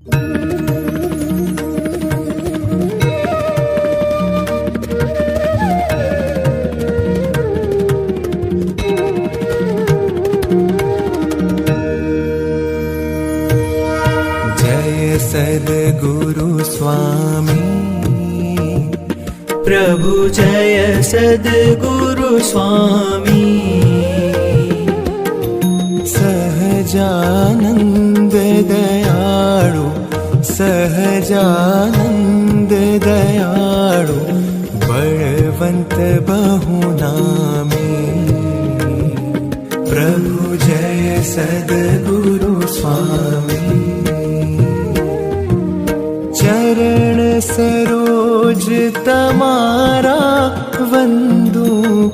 जय सद्गुरु स्वामी प्रभु जय सद्गुरु स्वामी। सहजानंद दयाळु सहजानंद दयाळु बलवंत बहुनामी। प्रभु जय सद्गुरु स्वामी। चरण सरोज तमारा वंदू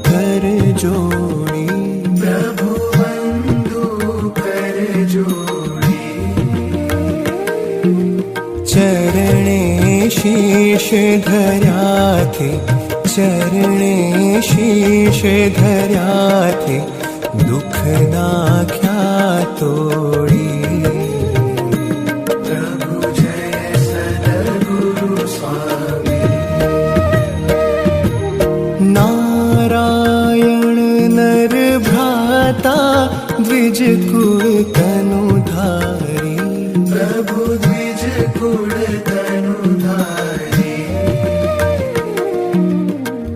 कर जोड़ी। प्रभु वंदू कर जोड़ी। चरणे शीश धर्या थे चरणे शीश धर्या थे दुख नाख्या तोड़ी। नारायण नर भ्राता द्विज कुल तनुधारी। प्रभु द्विज कुल तनुधारी।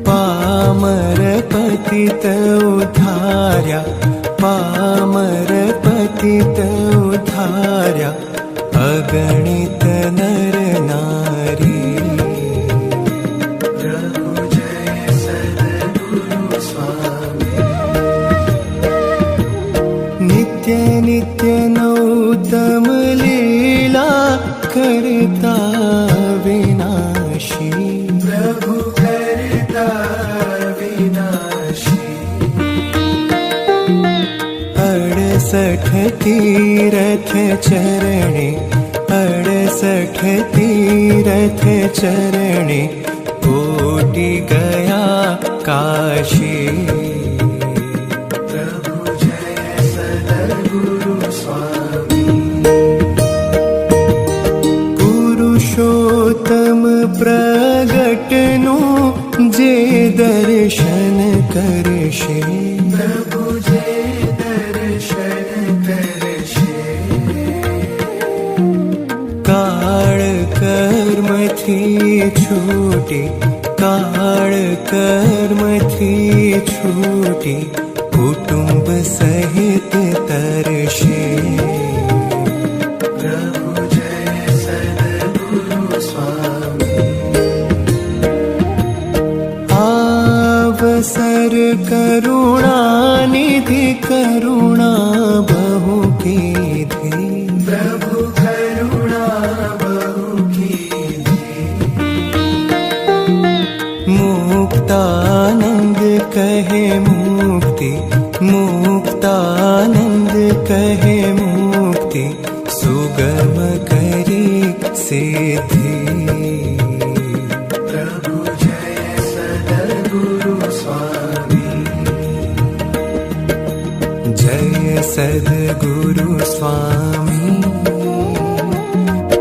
पामर पतित उद्धार्या पामर पतित उद्धार्या अगणित नर नारी। नित्य नित्य नौतम लीला करता विनाशी। प्रभु करता विनाशी। 68 तीरथ चरणे 68 तीरथ चरणे कोटि गया काशी। पुरुषोत्तम प्रगटनु जे दर्शन करशे। प्रभु जे दर्शन करशे। काळ कर्म थी छूटी काळ कर्म थी छूटी कुटुंब सहित तरशे। अवसर करुणा निधि करुणा बहु कीधी। प्रभु करुणा बहु कीधी। मुक्तानंद कहे मुक्ति मुक्तानंद कहे मुक्ति सुगम करी सिद्धि। जय सद्गुरु स्वामी।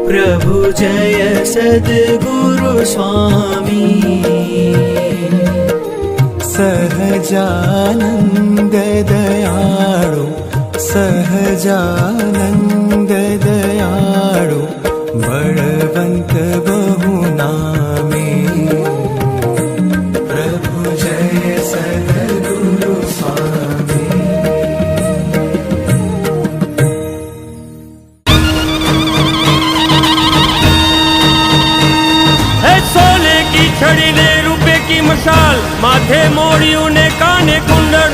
प्रभु जय सद्गुरु स्वामी। सहजानंद दयाळु सहजानंद दयाळु बलवंत बहुनामी। प्रभु जय सद्गुरु स्वामी। छड़ी ने रुपए की मशाल माथे मोड़ियों ने काने कुंडल